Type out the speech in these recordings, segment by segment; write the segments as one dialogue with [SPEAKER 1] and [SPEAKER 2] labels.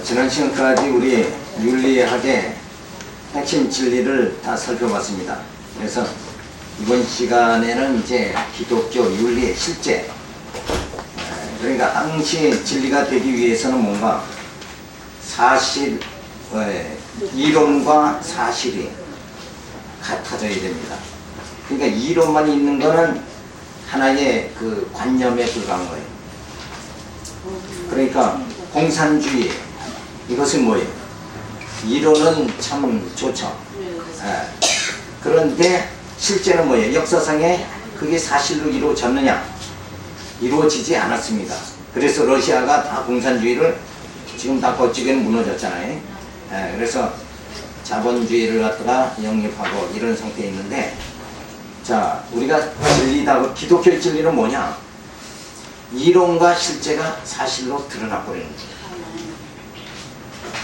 [SPEAKER 1] 지난 시간까지 우리 윤리학의 핵심 진리를 다 살펴봤습니다. 그래서 이번 시간에는 이제 기독교 윤리의 실제, 그러니까 항시 진리가 되기 위해서는 뭔가 사실, 이론과 사실이 같아져야 됩니다. 그러니까 이론만 있는 거는 하나의 그 관념에 불과한 거예요. 그러니까 공산주의, 이것은 뭐예요? 이론은 참 좋죠. 그런데 실제는 뭐예요? 역사상에 그게 사실로 이루어졌느냐? 이루어지지 않았습니다. 그래서 러시아가 다 공산주의를 지금 다 거치게는 무너졌잖아요. 그래서 자본주의를 갖다가 영입하고 이런 상태에 있는데, 자, 우리가 진리다, 기독교의 진리는 뭐냐? 이론과 실제가 사실로 드러나 버리는 거예요.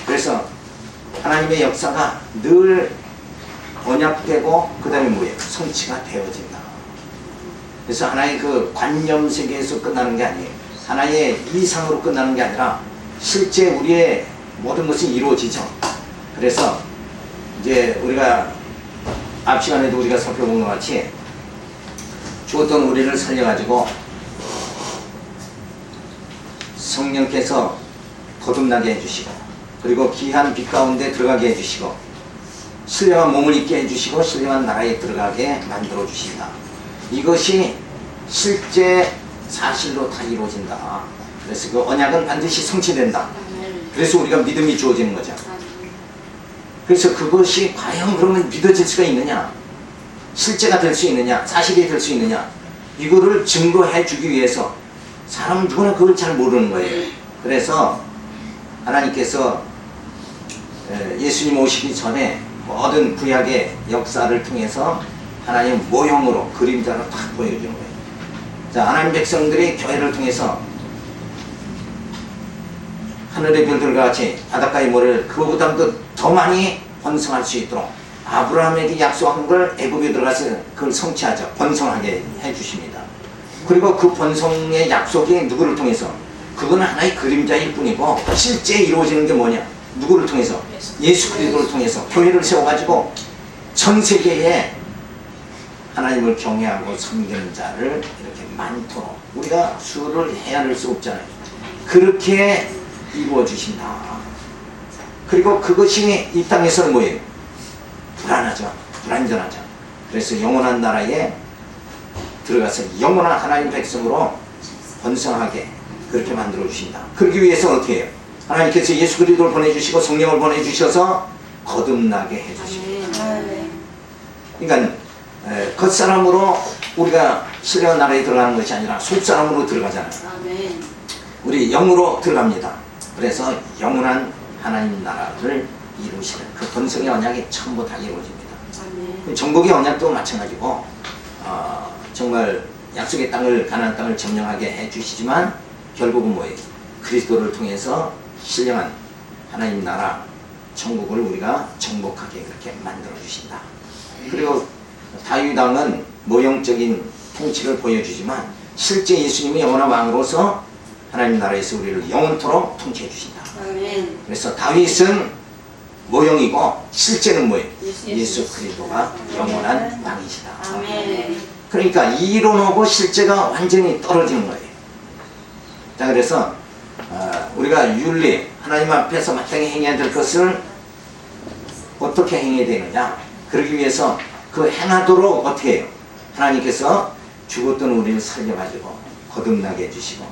[SPEAKER 1] 그래서 하나님의 역사가 늘 언약되고 그 다음에 뭐예요? 성취가 되어진다. 그래서 하나의 그 관념 세계에서 끝나는 게 아니에요. 하나의 이상으로 끝나는 게 아니라 실제 우리의 모든 것이 이루어지죠. 그래서 이제 우리가 앞 시간에도 우리가 살펴본 것 같이 죽었던 우리를 살려가지고 성령께서 거듭나게 해주시고, 그리고 귀한 빛 가운데 들어가게 해주시고, 신령한 몸을 입게 해주시고, 신령한 나라에 들어가게 만들어 주신다. 이것이 실제 사실로 다 이루어진다. 그래서 그 언약은 반드시 성취된다. 그래서 우리가 믿음이 주어지는 거죠. 그래서 그것이 과연 그러면 믿어질 수가 있느냐, 실제가 될 수 있느냐, 사실이 될 수 있느냐, 이거를 증거해 주기 위해서 사람은 누구나 그걸 잘 모르는 거예요. 그래서 하나님께서 예수님 오시기 전에 모든 구약의 역사를 통해서 하나님 모형으로, 그림자로 딱 보여주는 거예요. 자, 하나님 백성들이 교회를 통해서 하늘의 별들과 같이 바닷가의 모래를 그거보다도 더 많이 번성할 수 있도록 아브라함에게 약속한 걸 애굽에 들어가서 그걸 성취하죠. 번성하게 해주십니다. 그리고 그 번성의 약속이 누구를 통해서? 그건 하나의 그림자일 뿐이고 실제 이루어지는 게 뭐냐? 누구를 통해서? 예수 그리스도를 통해서 교회를 세워가지고 전 세계에 하나님을 경외하고 섬기는 자를 이렇게 많도록, 우리가 수를 헤아릴 수 없잖아요. 그렇게 이루어 주신다. 그리고 그것이 이 땅에서는 뭐예요? 불안하죠. 불안전하죠. 그래서 영원한 나라에 들어가서 영원한 하나님 백성으로 번성하게 그렇게 만들어 주신다. 그러기 위해서 어떻게 해요? 하나님께서 예수 그리스도를 보내주시고 성령을 보내주셔서 거듭나게 해주십니다. 그러니까 겉사람으로 우리가 신령한 나라에 들어가는 것이 아니라 속사람으로 들어가잖아요. 우리 영으로 들어갑니다. 그래서 영원한 하나님 나라를 이루시는 그 번성의 언약이 전부 다 이루어집니다. 정복의 언약도 마찬가지고, 정말 약속의 땅을, 가나안 땅을 점령하게 해주시지만 결국은 뭐예요? 그리스도를 통해서 신령한 하나님 나라 천국을 우리가 정복하게 그렇게 만들어 주신다. 그리고 다윗 왕은 모형적인 통치를 보여주지만 실제 예수님이 영원한 왕으로서 하나님 나라에서 우리를 영원토록 통치해 주신다. 그래서 다윗은 모형이고 실제는 뭐예요? 예수 그리스도가 영원한 왕이시다. 그러니까 이론하고 실제가 완전히 떨어지는 거예요. 자, 그래서 우리가 윤리, 하나님 앞에서 마땅히 행해야 될 것을 어떻게 행해야 되느냐, 그러기 위해서 그 행하도록 어떻게 해요? 하나님께서 죽었던 우리를 살려가지고 거듭나게 해주시고,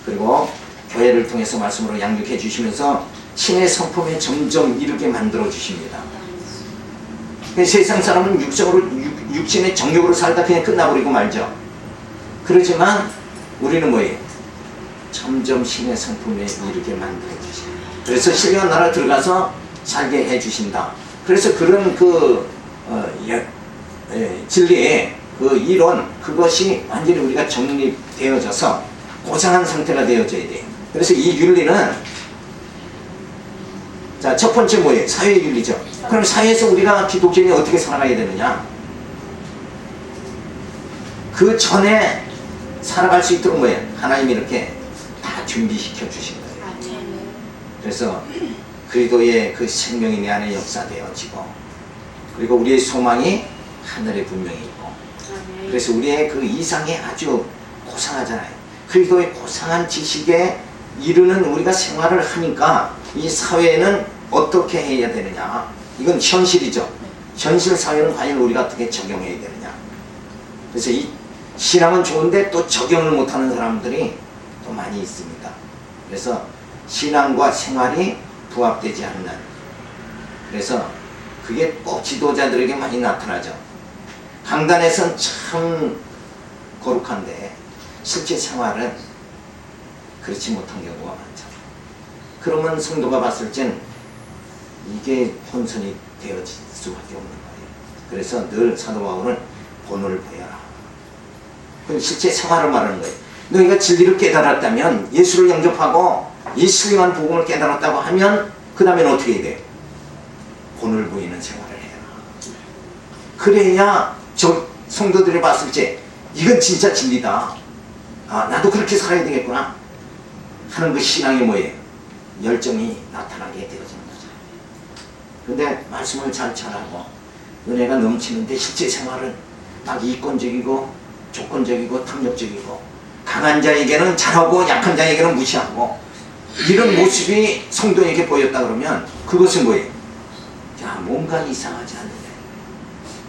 [SPEAKER 1] 그리고 교회를 통해서 말씀으로 양육해 주시면서 신의 성품에 점점 이르게 만들어 주십니다. 세상 사람은 육신의 정욕으로 살다 그냥 끝나버리고 말죠. 그렇지만 우리는 뭐예요? 점점 신의 성품에 이르게 만들어 주십니다. 그래서 신령한 나라 들어가서 살게 해 주신다. 그래서 그런 진리의 그 이론, 그것이 완전히 우리가 정립되어져서 고상한 상태가 되어져야 돼요. 그래서 이 윤리는, 자, 첫 번째 뭐예요? 사회윤리죠. 그럼 사회에서 우리가 기독교인이 어떻게 살아가야 되느냐? 그 전에 살아갈 수 있도록 뭐예요? 하나님이 이렇게 다 준비시켜 주신 거예요. 그래서 그리스도의 그 생명이 내 안에 역사되어지고, 그리고 우리의 소망이 하늘에 분명히 있고, 그래서 우리의 그 이상이 아주 고상하잖아요. 그리스도의 고상한 지식에 이르는 우리가 생활을 하니까 이 사회는 어떻게 해야 되느냐, 이건 현실이죠. 현실 사회는 과연 우리가 어떻게 적용해야 되느냐. 그래서 이 신앙은 좋은데 또 적용을 못하는 사람들이 또 많이 있습니다. 그래서 신앙과 생활이 부합되지 않는, 그래서 그게 꼭 지도자들에게 많이 나타나죠. 강단에선 참 거룩한데 실제 생활은 그렇지 못한 경우가 많죠. 그러면 성도가 봤을 땐 이게 혼선이 되어질 수밖에 없는 거예요. 그래서 늘 사도 바울은 본을 보여라. 실제 생활을 말하는 거예요. 너희가 진리를 깨달았다면, 예수를 영접하고 이 신령한 복음을 깨달았다고 하면 그 다음에는 어떻게 해야 돼요? 본을 보이는 생활을 해라. 그래야 저 성도들이 봤을 때 이건 진짜 진리다, 아, 나도 그렇게 살아야 되겠구나 하는 그 신앙이 뭐예요? 열정이 나타나게 되어지는 거죠. 근데 말씀을 잘 전하고 은혜가 넘치는데 실제 생활은 막 이권적이고 조건적이고 탐욕적이고, 강한 자에게는 잘하고 약한 자에게는 무시하고, 이런 모습이 성도에게 보였다 그러면 그것은 뭐예요? 자, 뭔가 이상하지 않느냐.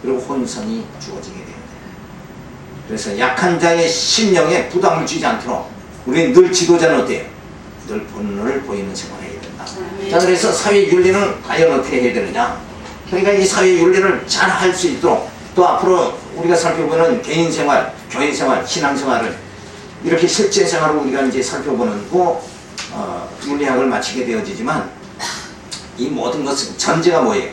[SPEAKER 1] 그리고 혼선이 주어지게 돼요. 그래서 약한 자의 심령에 부담을 주지 않도록 우리는 늘 지도자는 어때요? 늘 본을 보이는 생활을 해야 된다. 자, 그래서 사회윤리는 과연 어떻게 해야 되느냐. 그러니까 이 사회윤리를 잘 할 수 있도록, 또 앞으로 우리가 살펴보는 개인생활, 교회생활, 신앙생활을 이렇게 실제 생활을 우리가 이제 살펴보는 윤리학을 마치게 되어지지만, 이 모든 것은 전제가 뭐예요?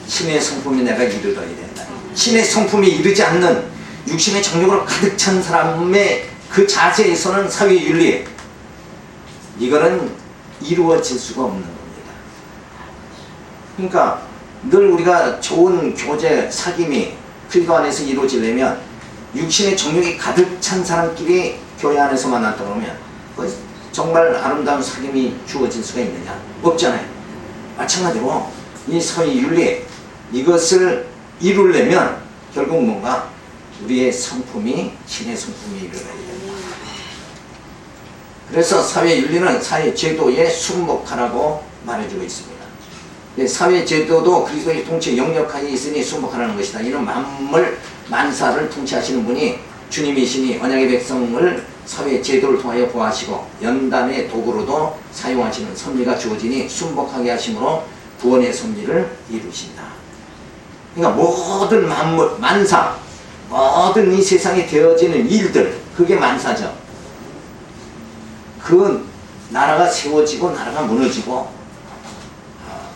[SPEAKER 1] 신의 성품이 내가 이르러야 된다. 신의 성품이 이르지 않는 육신의 정욕으로 가득 찬 사람의 그 자세에서는 사회윤리, 이거는 이루어질 수가 없는 겁니다. 그러니까 늘 우리가 좋은 교제, 사귐이 그리스도 안에서 이루어지려면 육신의 정욕이 가득 찬 사람끼리 교회 안에서 만났다 그러면 정말 아름다운 사귐이 주어질 수가 있느냐? 없잖아요. 마찬가지로 이 사회윤리, 이것을 이루려면 결국 뭔가 우리의 성품이 신의 성품이 이루어야 된다. 그래서 사회윤리는 사회제도에 순복하라고 말해주고 있습니다. 사회제도도 그리스도의 통치 영역하에 있으니 순복하라는 것이다. 이는 만물 만사를 통치하시는 분이 주님이시니 언약의 백성을 사회제도를 통하여 보호하시고 연단의 도구로도 사용하시는 섭리가 주어지니 순복하게 하심으로 구원의 섭리를 이루신다. 그러니까 모든 만물, 만사, 모든 이 세상에 되어지는 일들, 그게 만사죠. 그 나라가 세워지고 나라가 무너지고,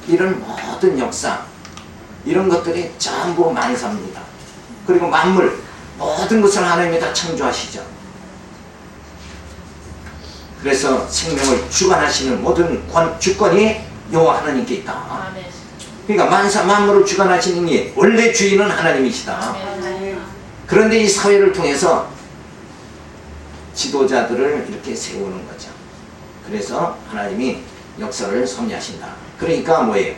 [SPEAKER 1] 이런 모든 역사, 이런 것들이 전부 만사입니다. 그리고 만물, 모든 것을 하나님이 다 창조하시죠. 그래서 생명을 주관하시는 모든 주권이 여호와 하나님께 있다. 그러니까 만사 만물을 주관하시는 이 원래 주인은 하나님이시다. 그런데 이 사회를 통해서 지도자들을 이렇게 세우는 거죠. 그래서 하나님이 역사를 섭리하신다. 그러니까 뭐예요?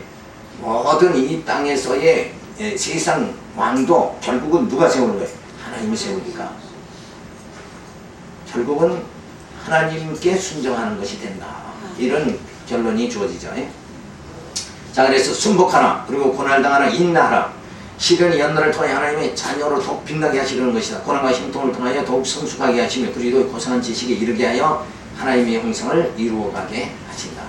[SPEAKER 1] 모든 이 땅에서의 세상 왕도 결국은 누가 세우는 거예요? 하나님이 세우니까 결국은 하나님께 순종하는 것이 된다. 이런 결론이 주어지죠. 자, 그래서 순복하라. 그리고 고난당하라. 인내하라. 시련이 연날을 통해 하나님의 자녀로 더욱 빛나게 하시려는 것이다. 고난과 힘통을 통하여 더욱 성숙하게 하시며 그리도 고상한 지식에 이르게 하여 하나님의 형상을 이루어가게 하신다.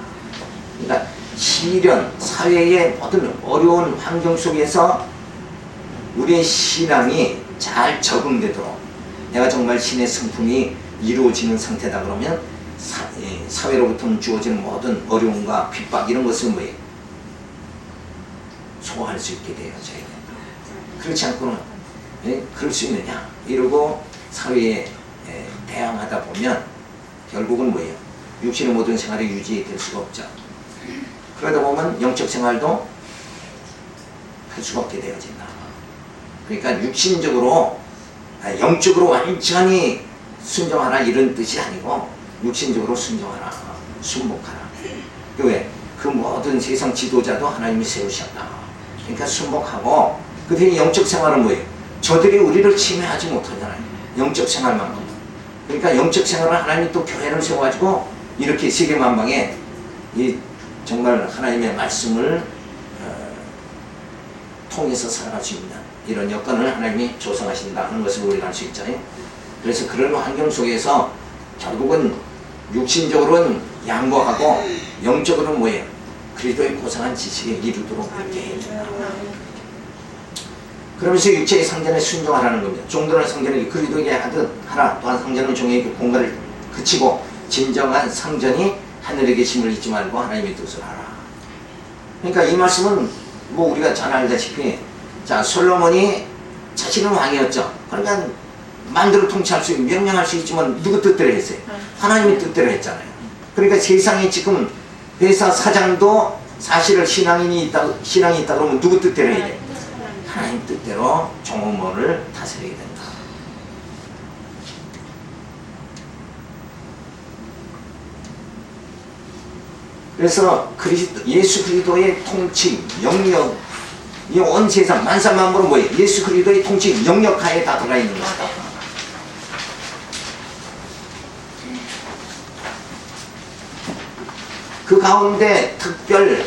[SPEAKER 1] 그러니까 시련, 사회의 모든 어려운 환경 속에서 우리의 신앙이 잘 적응되도록, 내가 정말 신의 성품이 이루어지는 상태다 그러면 사회로부터 주어지는 모든 어려움과 핍박 이런 것을 뭐예요? 소화할 수 있게 되어져야 된다. 그렇지 않고는 그럴 수 있느냐 이러고 사회에 대항하다 보면 결국은 뭐예요? 육신의 모든 생활이 유지될 수가 없죠. 그러다 보면 영적 생활도 할 수가 없게 되어진다. 그러니까 육신적으로 영적으로 완전히 순종하라 이런 뜻이 아니고 육신적으로 순종하라. 순복하라. 왜? 그 모든 세상 지도자도 하나님이 세우셨다. 그러니까 순복하고, 그 뒤에 영적 생활은 뭐예요? 저들이 우리를 침해하지 못하잖아요. 영적 생활만큼. 그러니까 영적 생활은 하나님이 또 교회를 세워가지고 이렇게 세계만방에 이 정말 하나님의 말씀을 통해서 살아갈 수 있는 이런 여건을 하나님이 조성하신다 하는 것을 우리가 알 수 있잖아요. 그래서 그런 환경 속에서 결국은 육신적으로는 양보하고 영적으로는 뭐예요? 그리스도의 고상한 지식에 이르도록 그렇게 해준다. 그러면서 육체의 상전에 순종하라는 겁니다. 종들은 상전을 그리스도에게 하듯 하라. 또한 상전은 종에게 공갈을 그치고 진정한 상전이 하늘에 계심을 잊지 말고 하나님의 뜻을 하라. 그러니까 이 말씀은 뭐 우리가 잘 알다시피, 자, 솔로몬이 자신은 왕이었죠. 그러니까 만대로 통치할 수 있고 명령할 수 있지만 누구 뜻대로 했어요? 하나님의 뜻대로 했잖아요. 그러니까 세상에 지금 회사 사장도 사실은 신앙이 있다 그러면 누구 뜻대로 해야 돼? 하나님 뜻대로 종업원을 다스려야 된다. 그래서 예수 그리스도의 통치, 영역, 이 온 세상 만사만물은 뭐예요? 예수 그리스도의 통치, 영역 하에 다 들어가 있는 것이다. 그 가운데 특별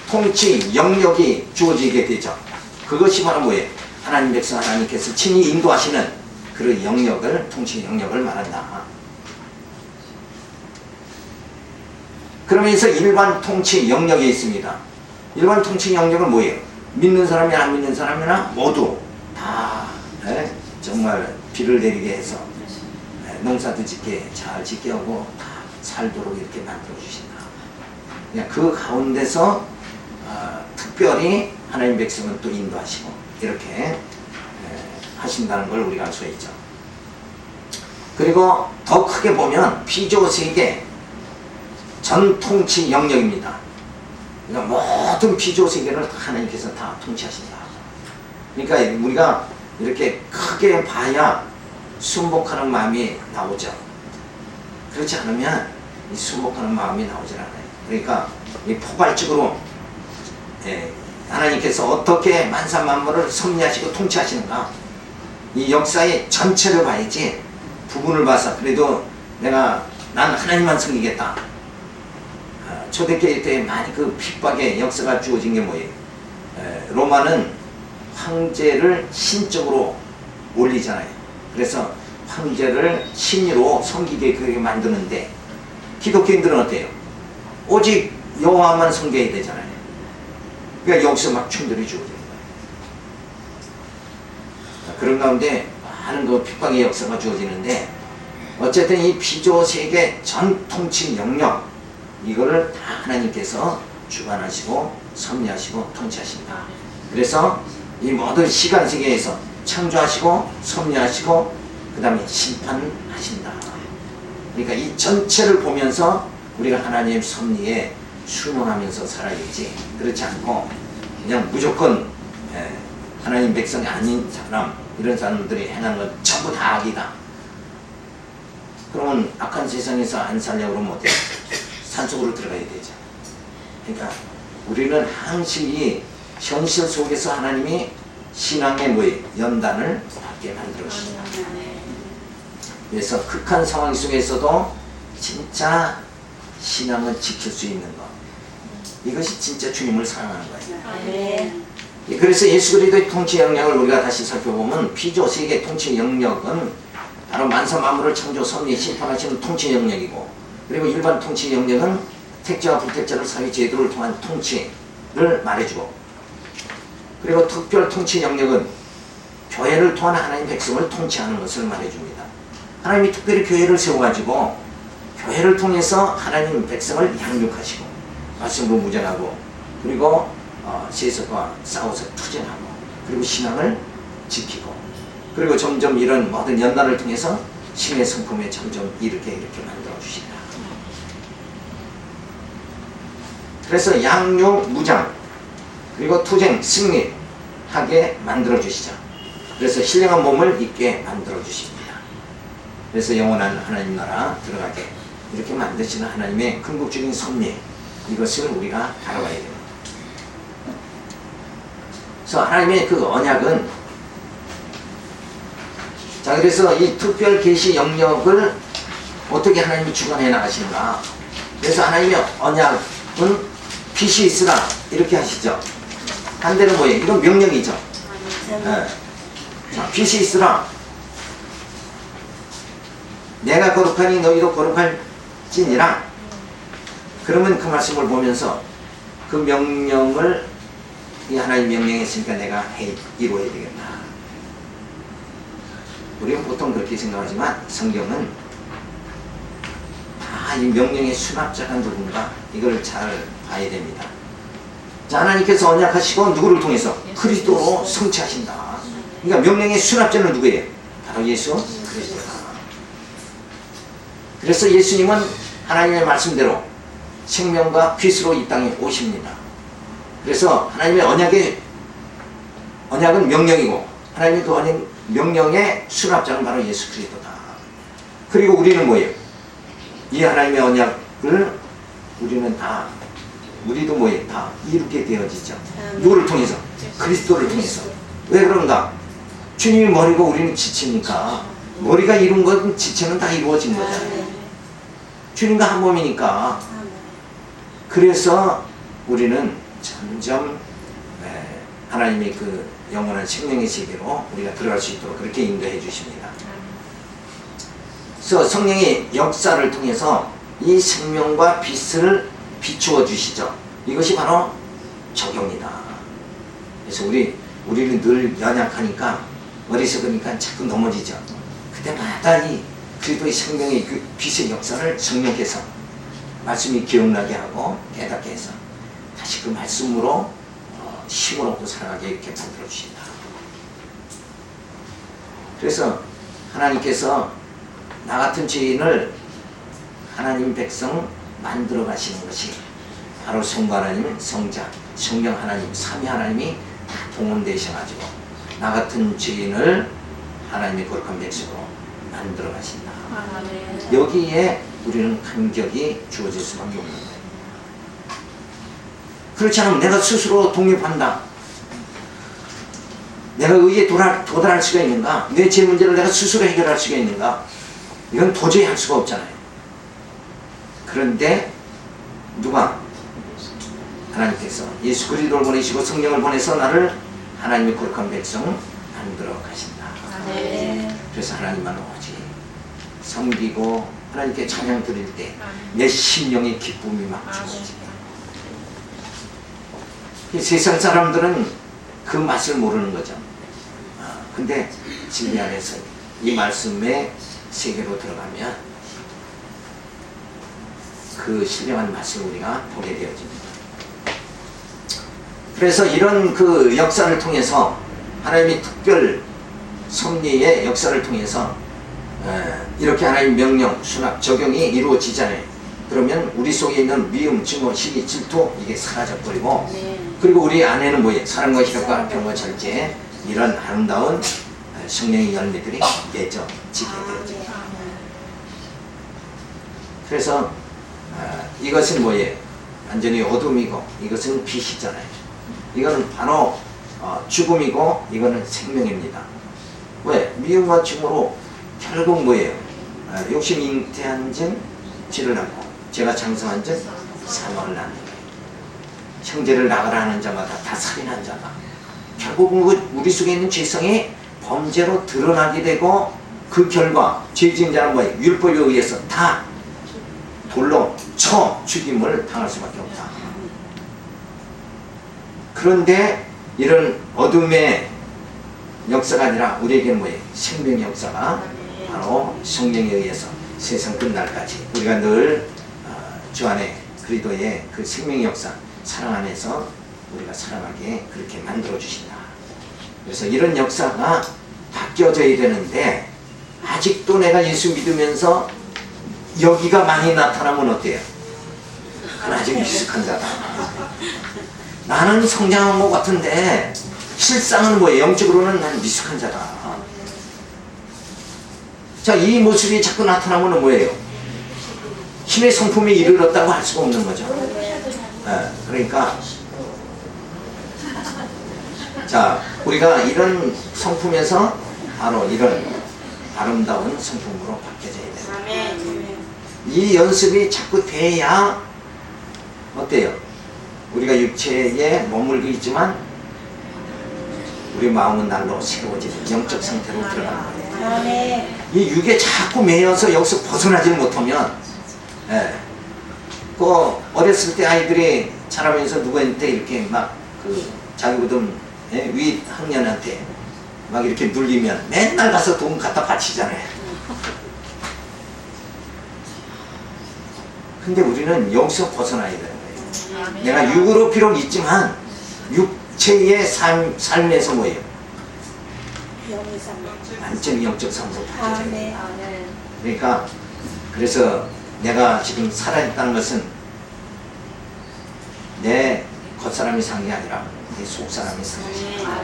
[SPEAKER 1] 통치, 영역이 주어지게 되죠. 그것이 바로 뭐예요? 하나님 백성 하나님께서 친히 인도하시는 그 영역을, 통치 영역을 말한다. 그러면서 일반 통치 영역이 있습니다. 일반 통치 영역은 뭐예요? 믿는 사람이나 안 믿는 사람이나 모두 다 정말 비를 내리게 해서 농사도 짓게 잘 짓게 하고 다 살도록 이렇게 만들어 주신다. 그냥 그 가운데서 특별히 하나님 백성은 또 인도하시고 이렇게 하신다는 걸 우리가 알 수 있죠. 그리고 더 크게 보면 피조세계 전통치 영역입니다. 그러니까 모든 피조세계를 하나님께서 다 통치하신다. 그러니까 우리가 이렇게 크게 봐야 순복하는 마음이 나오죠. 그렇지 않으면 이 순복하는 마음이 나오질 않아요. 그러니까 이 포괄적으로 하나님께서 어떻게 만사만물을 섭리하시고 통치하시는가, 이 역사의 전체를 봐야지 부분을 봐서 그래도 난 하나님만 섬기겠다. 초대교회 때 많이 그 핍박의 역사가 주어진 게 뭐예요? 로마는 황제를 신적으로 올리잖아요. 그래서 황제를 신으로 섬기게 그렇게 만드는데, 기독교인들은 어때요? 오직 여호와만 섬겨야 되잖아요. 그러니까 여기서 막 충돌이 주어지는 거예요. 그런 가운데 많은 그 핍박의 역사가 주어지는데, 어쨌든 이 피조세계 전통치 영역, 이거를 다 하나님께서 주관하시고 섭리하시고 통치하신다. 그래서 이 모든 시간 세계에서 창조하시고 섭리하시고 그 다음에 심판하신다. 그러니까 이 전체를 보면서 우리가 하나님의 섭리에 순응하면서 살아야지, 그렇지 않고 그냥 무조건 하나님 백성이 아닌 사람, 이런 사람들이 행하는 건 전부 다 악이다. 그러면 악한 세상에서 안 살려고 그러면 어때요? 산속으로 들어가야 되죠. 그러니까 우리는 항상 이 현실 속에서 하나님이 신앙의 뭐예요? 연단을 받게 만들어 주신다. 그래서 극한 상황 속에서도 진짜 신앙을 지킬 수 있는 것, 이것이 진짜 주님을 사랑하는 거예요. 그래서 예수 그리스도의 통치 영역을 우리가 다시 살펴보면, 피조세계 통치 영역은 바로 만사 만물을 창조 섭리 심판하시는 통치 영역이고, 그리고 일반 통치 영역은 택자와 불택자를 사회 제도를 통한 통치를 말해주고, 그리고 특별 통치 영역은 교회를 통한 하나님 백성을 통치하는 것을 말해줍니다. 하나님이 특별히 교회를 세워가지고 교회를 통해서 하나님 백성을 양육하시고 말씀으로 무장하고, 그리고 세속과 싸워서 투쟁하고, 그리고 신앙을 지키고, 그리고 점점 이런 모든 연단을 통해서 신의 성품에 점점 이렇게 만들어 주신다. 그래서 양육, 무장, 그리고 투쟁, 승리하게 만들어 주시죠. 그래서 신령한 몸을 있게 만들어 주십니다. 그래서 영원한 하나님 나라 들어가게 이렇게 만드시는 하나님의 궁극적인 섭리, 이것을 우리가 알아봐야 됩니다. 그래서 하나님의 그 언약은, 자, 그래서 이 특별 계시 영역을 어떻게 하나님이 주관해 나가시는가. 그래서 하나님의 언약은 빛이 있으라 이렇게 하시죠. 반대는 뭐예요? 이건 명령이죠. 네. 자, 빛이 있으라. 내가 거룩하니 너희도 거룩할지니라. 그러면 그 말씀을 보면서 그 명령을, 이 하나님 명령했으니까 내가 이루어야 되겠다. 우리는 보통 그렇게 생각하지만 성경은 다 이 명령의 수납자가 누군가, 이걸 잘 봐야 됩니다. 자, 하나님께서 언약하시고 누구를 통해서? 그리스도로 성취하신다. 그러니까 명령의 수납자는 누구예요? 바로 예수 그리스도다. 그래서 예수님은 하나님의 말씀대로 생명과 빛으로 이 땅에 오십니다. 그래서 하나님의 언약은 명령이고, 하나님의 그 명령의 수납자는 바로 예수 그리스도다. 그리고 우리는 뭐예요? 이 하나님의 언약을 우리도 뭐예요? 다 이루게 되어지죠. 누구를 통해서? 그리스도를 통해서. 왜 그런가? 주님이 머리고 우리는 지체니까, 머리가 이룬 건 지체는 다 이루어진 거잖아요. 주님과 한 몸이니까. 그래서 우리는 점점 하나님의 그 영원한 생명의 세계로 우리가 들어갈 수 있도록 그렇게 인도해 주십니다. 그래서 성령의 역사를 통해서 이 생명과 빛을 비추어 주시죠. 이것이 바로 적용이다. 그래서 우리는 늘 연약하니까, 어리석으니까 자꾸 넘어지죠. 그때마다 이 그리스도의 생명의 그 빛의 역사를 성령께서 말씀이 기억나게 하고 깨닫게 해서 다시 그 말씀으로 힘을 얻고 살아가게 이렇게 만들어 주신다. 그래서 하나님께서 나 같은 죄인을 하나님 백성 만들어 가시는 것이 바로 성부 하나님, 성자, 성령 하나님, 삼위 하나님이 다 동원되셔가지고 나 같은 죄인을 하나님의 거룩한 백성으로 만들어 가신다. 여기에 우리는 감격이 주어질 수밖에 없는 거예요. 그렇지 않으면 내가 스스로 독립한다, 내가 의에 도달할 수가 있는가, 내 죄 문제를 내가 스스로 해결할 수가 있는가, 이건 도저히 할 수가 없잖아요. 그런데 누가? 하나님께서 예수 그리스도를 보내시고 성령을 보내서 나를 하나님의 거룩한 백성 만들어 가신다. 그래서 하나님만 오직 섬기고 하나님께 찬양 드릴 때 내 심령의 기쁨이 막 주어지게. 세상 사람들은 그 맛을 모르는 거죠. 근데 진리 안에서 이 말씀의 세계로 들어가면 그 신령한 맛을 우리가 보게 되어집니다. 그래서 이런 그 역사를 통해서, 하나님의 특별 섭리의 역사를 통해서 이렇게 하나님 명령, 수납, 적용이 이루어지잖아요. 그러면 우리 속에 있는 미움, 증오, 시기, 질투, 이게 사라져버리고, 그리고 우리 안에는 뭐예요? 사랑과 희락과 평화, 절제, 이런 아름다운 성령의 열매들이 맺어지게 되어집니다. 그래서 이것은 뭐예요? 완전히 어둠이고 이것은 빛이잖아요. 이거는 바로 죽음이고 이거는 생명입니다. 왜? 미움과 증오로 결국 뭐예요? 욕심 잉태한 즉 죄를 낳고, 죄가 장성한 즉 사망을 낳는 거예요. 형제를 나가라 하는 자마다 다 살인한 자다. 결국은 우리 속에 있는 죄성이 범죄로 드러나게 되고, 그 결과 죄지은 자는 뭐예요? 율법에 의해서 다 돌로 쳐 죽임을 당할 수밖에 없다. 그런데 이런 어둠의 역사가 아니라 우리에게는 뭐예요? 생명의 역사가 바로 성령에 의해서 세상 끝날까지 우리가 늘 주 안에 그리스도의 그 생명의 역사, 사랑 안에서 우리가 살아가게 그렇게 만들어 주신다. 그래서 이런 역사가 바뀌어져야 되는데, 아직도 내가 예수 믿으면서 여기가 많이 나타나면 어때요? 그건 아직 미숙한 자다. 나는 성장한 것 같은데 실상은 뭐예요? 영적으로는 나는 미숙한 자다. 자, 이 모습이 자꾸 나타나면 뭐예요? 힘의 성품에 이르렀다고 할 수가 없는 거죠. 그러니까 자, 우리가 이런 성품에서 바로 이런 아름다운 성품으로 바뀌어져야 돼요. 이 연습이 자꾸 돼야 어때요? 우리가 육체에 머물고 있지만 우리 마음은 날로 새로워지는 영적 상태로 들어가는 거예요. 이 육에 자꾸 매여서 여기서 벗어나지 못하면 그 어렸을 때 아이들이 자라면서 누구한테 이렇게 막 그 자기보다 위 학년한테 막 이렇게 눌리면 맨날 가서 돈 갖다 바치잖아요. 근데 우리는 여기서 벗어나야 되는 거예요. 내가 육으로 비록 있지만 육체의 삶에서 뭐예요? 완전히 영적 삶으로 바뀌어져요. 그러니까 그래서 내가 지금 살아있다는 것은 내 겉사람이 산 게 아니라 내 속사람이 산 것이다.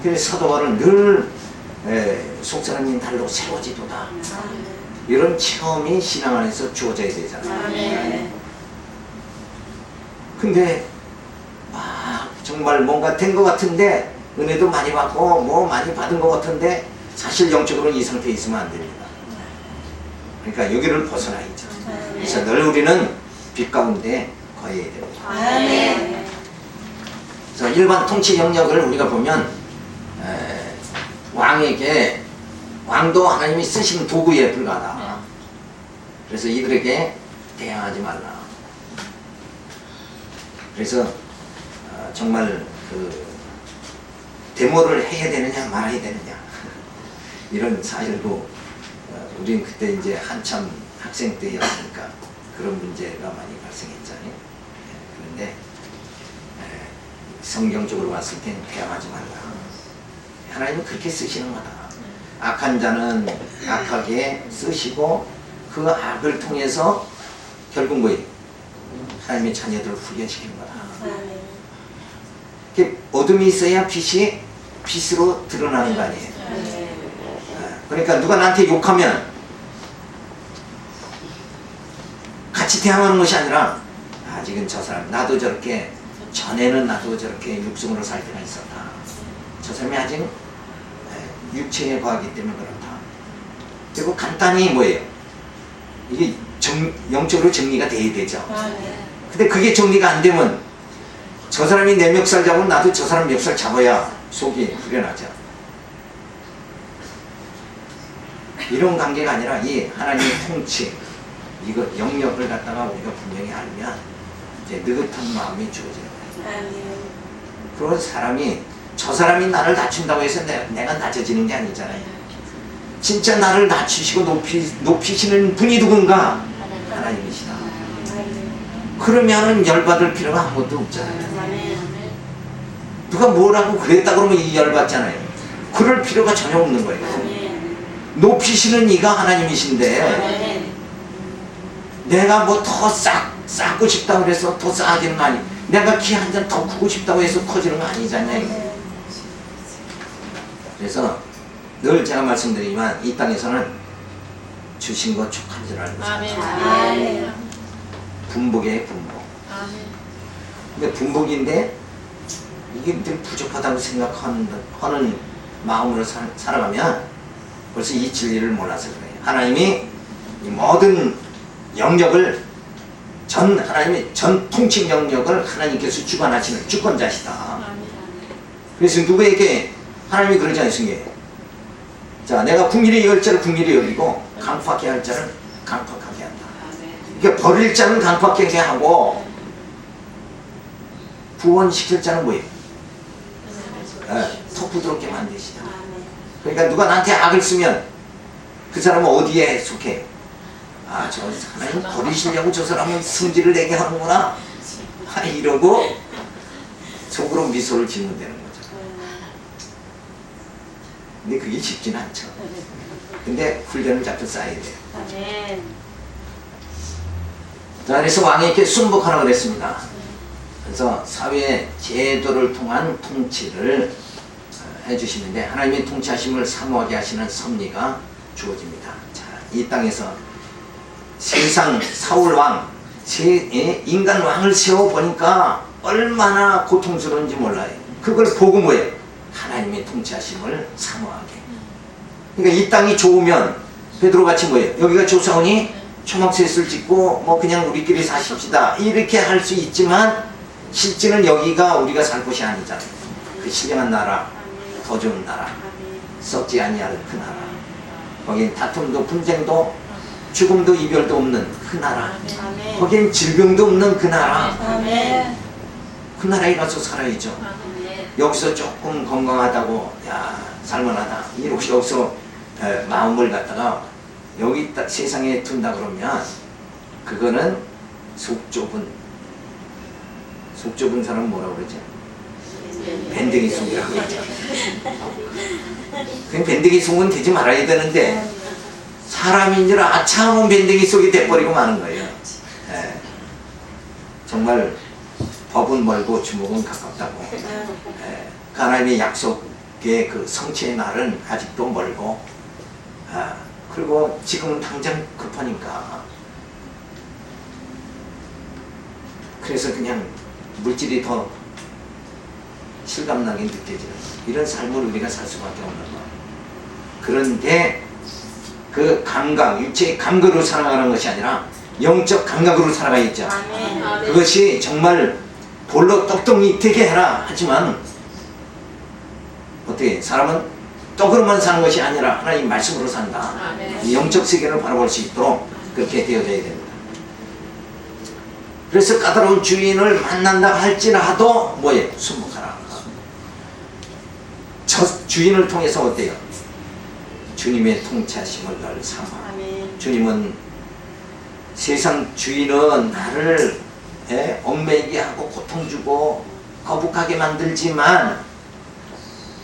[SPEAKER 1] 그래서 사도 바울은 늘 속사람이 날로 세워지도다. 이런 체험이 신앙 안에서 주어져야 되잖아요. 근데 정말 뭔가 된 것 같은데 은혜도 많이 받고 뭐 많이 받은 것 같은데 사실 영적으로는 이 상태에 있으면 안 됩니다. 그러니까 여기를 벗어나야죠. 그래서 늘 우리는 빛 가운데 거해야 됩니다. 그래서 일반 통치 영역을 우리가 보면 왕에게 왕도 하나님이 쓰신 도구에 불과하다. 그래서 이들에게 대항하지 말라. 그래서 정말 그 데모를 해야 되느냐 말아야 되느냐 이런 사실도 우리는 그때 이제 한참 학생 때였으니까 그런 문제가 많이 발생했잖아요. 그런데 성경적으로 봤을 땐 대항하지 말라. 하나님은 그렇게 쓰시는 거다. 악한 자는 악하게 쓰시고 그 악을 통해서 결국 뭐예요? 하나님의 자녀들을 훈련시키는 거다. 어둠이 있어야 빛이 빛으로 드러나는 거 아니에요. 그러니까 누가 나한테 욕하면 같이 대항하는 것이 아니라 아직은 저 사람 나도 저렇게 전에는 나도 저렇게 육성으로 살 때가 있었다. 저 사람이 아직 육체에 거하기 때문에 그렇다. 그리고 간단히 뭐예요? 이게 영적으로 정리가 돼야 되죠. 근데 그게 정리가 안 되면 저 사람이 내 멱살 잡으면 나도 저 사람 멱살 잡아야 속이 후련하죠. 이런 관계가 아니라 이 하나님의 통치, 이거 영역을 갖다가 우리가 분명히 알면 이제 느긋한 마음이 주어지는 거예요. 그런 사람이 저 사람이 나를 낮춘다고 해서 내가 낮아지는 게 아니잖아요. 진짜 나를 낮추시고 높이시는 분이 누군가? 하나님이시다. 그러면은 열받을 필요가 아무것도 없잖아요. 누가 뭐라고 그랬다 그러면 이 열받잖아요. 그럴 필요가 전혀 없는 거예요. 높이시는 이가 하나님이신데 내가 뭐 더 쌓고 싶다고 해서 더 쌓아지는 거 아니, 내가 키 한 잔 더 크고 싶다고 해서 커지는 거 아니잖아요. 그래서 늘 제가 말씀드리지만 이 땅에서는 주신 것 족한 줄 알고 살아요. 분복이에요, 분복. 근데 분복인데 이게 늘 부족하다고 생각하는 마음으로 살아가면 벌써 이 진리를 몰라서 그래요. 하나님이 이 모든 영역을 하나님의 전 통치 영역을 하나님께서 주관하시는 주권자시다. 그래서 누구에게 하나님이 그러지 않습니까? 자, 내가 궁일이 열 자를 궁일이 열리고 강팍하게 할 자를 강팍하게 한다. 그러니까 버릴 자는 강팍하게 하고 구원시킬 자는 뭐예요? 더 부드럽게 만드시다. 그러니까 누가 나한테 악을 쓰면 그 사람은 어디에 속해? 아, 저 하나님 버리시려고 저 사람은 승질을 내게 하는구나. 이러고 속으로 미소를 짓는 되는 거죠. 근데 그게 쉽진 않죠. 근데 훈련을 자꾸 쌓아야 돼요. 자, 그래서 왕에게 순복하라고 그랬습니다. 그래서 사회 제도를 통한 통치를 해주시는데 하나님의 통치하심을 사모하게 하시는 섭리가 주어집니다. 자, 이 땅에서 세상 사울왕, 인간 왕을 세워보니까 얼마나 고통스러운지 몰라요. 그걸 보고 뭐예요? 하나님의 통치하심을 사모하게. 그러니까 이 땅이 좋으면 베드로같이 뭐예요? 여기가 조사오니 초막셋을 짓고 뭐 그냥 우리끼리 사십시다 이렇게 할 수 있지만 실제는 여기가 우리가 살 곳이 아니잖아요. 그 신령한 나라, 더 좋은 나라, 썩지 아니할 그 나라, 거긴 다툼도 분쟁도 죽음도 이별도 없는 그 나라, 거긴 질병도 없는 그 나라, 그 나라에 가서 살아야죠. 여기서 조금 건강하다고 야 살만하다 이렇게 여기서 마음을 갖다가 여기 세상에 둔다 그러면 그거는 속 좁은 사람은 뭐라고 그러죠? 밴댕이 속이라고 그러죠. 그냥 밴댕이 속은 되지 말아야 되는데 사람인 줄 아차하면 밴댕이 속이 돼버리고 마는 거예요. 정말 법은 멀고 주목은 가깝다고. 하나님의 약속의 그 성취의 날은 아직도 멀고, 그리고 지금은 당장 급하니까. 그래서 그냥 물질이 더 실감나게 느껴지는 이런 삶을 우리가 살 수밖에 없는 거. 그런데 그 감각, 육체의 감각으로 살아가는 것이 아니라 영적 감각으로 살아가야죠. 그것이 정말 돌로 떡덩이 되게 해라 하지만 어떻게 사람은 떡으로만 사는 것이 아니라 하나님 말씀으로 산다. 이 영적 세계를 바라볼 수 있도록 그렇게 되어져야 됩니다. 그래서 까다로운 주인을 만난다 할지라도 뭐예요? 순복하라. 저 주인을 통해서 어때요? 주님의 통치하심을 늘 삼아. 주님은 세상 주인은 나를 얽매이게 하고 고통 주고 거북하게 만들지만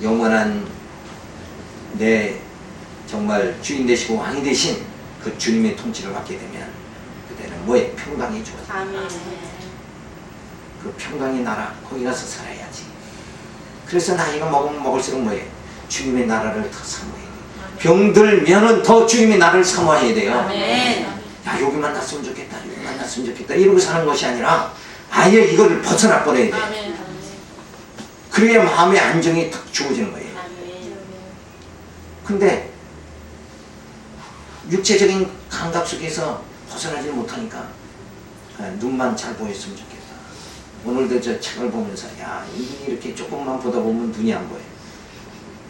[SPEAKER 1] 영원한 내 정말 주인 되시고 왕이 되신 그 주님의 통치를 받게 되면 그때는 뭐에 평강이 주어집니다. 그 평강의 나라 거기 가서 살아야지. 그래서 나이가 먹으면 먹을수록 뭐예요? 주님의 나라를 더 사모해야 돼요. 병들면은 더 주님의 나라를 사모해야 돼요. 야 여기만 났으면 좋겠다, 여기만 났으면 좋겠다 이러고 사는 것이 아니라 아예 이거를 벗어나 버려야 돼요. 그래야 마음의 안정이 탁 주어지는 거예요. 근데 육체적인 감각 속에서 벗어나지 못하니까 눈만 잘 보였으면 좋겠다. 오늘도 저 책을 보면서 야 이분이 이렇게 조금만 보다 보면 눈이 안 보여.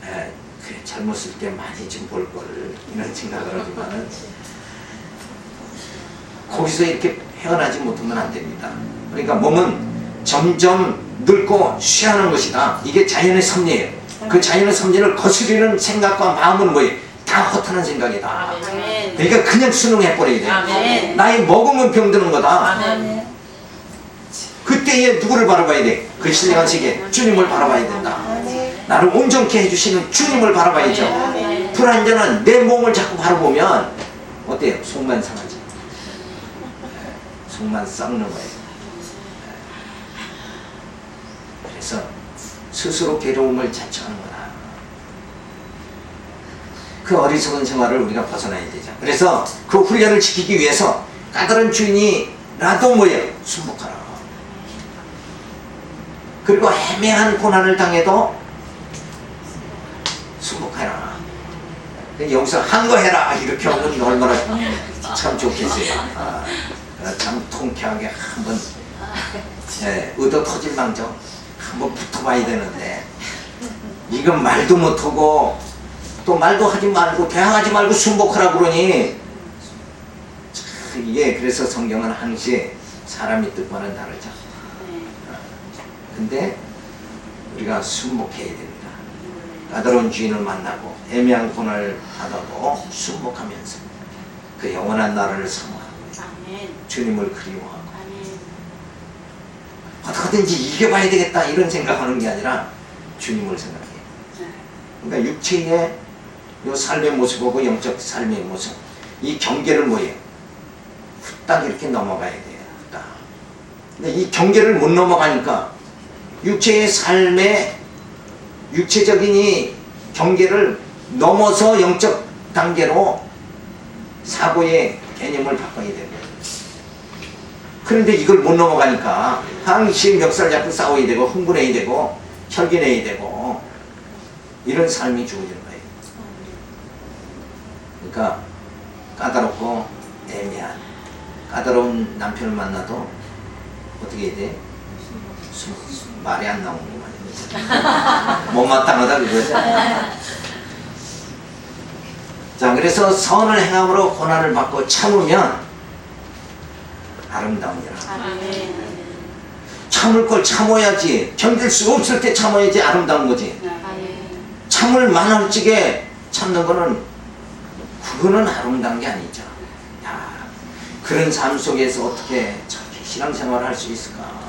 [SPEAKER 1] 그래 젊었을 때 많이 좀 볼 걸 이런 생각을 하지만은 거기서 이렇게 헤어나지 못하면 안 됩니다. 그러니까 몸은 점점 늙고 쉬하는 것이다. 이게 자연의 섭리예요. 그 자연의 섭리를 거스르는 생각과 마음은 뭐예요? 다 허탄한 생각이다. 그러니까 그냥 순응해버려야 돼. 나이 먹으면 병드는 거다. 그때에 누구를 바라봐야 돼? 그 신령한 세계 주님을 바라봐야 된다. 나를 온전케 해주시는 주님을 바라봐야죠. 불완전한 내 몸을 자꾸 바라보면 어때요? 속만 상하지. 속만 썩는 거예요. 그래서 스스로 괴로움을 자처하는 거다. 그 어리석은 생활을 우리가 벗어나야 되죠. 그래서 그 훈련을 지키기 위해서 까다로운 주인이라도 뭐예요? 순복하라. 그리고 애매한 고난을 당해도 순복하라. 여기서 한 거 해라 이렇게 하면 얼마나 참 좋겠어요. 참 통쾌하게 한번 얻어 터질 망정 한번 붙어봐야 되는데 이건 말도 못하고 또 말도 하지 말고 대항하지 말고 순복하라 그러니 이게 그래서 성경은 항시 사람이 뜻과는 다르죠. 근데 우리가 순복해야 됩니다. 까다로운 주인을 만나고 애매한 고난을 받아도 순복하면서 그 영원한 나라를 사모하고 주님을 그리워하고 어떻게든지 이겨봐야 되겠다 이런 생각하는 게 아니라 주님을 생각해요. 그러니까 육체의 이 삶의 모습하고 영적 삶의 모습 이 경계를 뭐예요? 후딱 이렇게 넘어가야 돼요. 후딱. 근데 이 경계를 못 넘어가니까 육체의 삶의 육체적인 이 경계를 넘어서 영적 단계로 사고의 개념을 바꿔야 되는 거예요. 그런데 이걸 못 넘어가니까 항시 멱살 잡고 싸워야 되고 흥분해야 되고 혈기내야 되고 이런 삶이 주어지는 거예요. 그러니까 까다롭고 애매한 까다로운 남편을 만나도 어떻게 해야 돼? 말이 안 나오는 거 말이야. 못마땅하다 그거죠. 자, 그래서 선을 행함으로 고난을 받고 참으면 아름다우니라. 참을 걸 참아야지. 견딜 수 없을 때 참아야지 아름다운 거지. 참을 만할 적에 참는 거는 그거는 아름다운 게 아니죠. 야, 그런 삶 속에서 어떻게 저렇게 신앙생활을 할 수 있을까?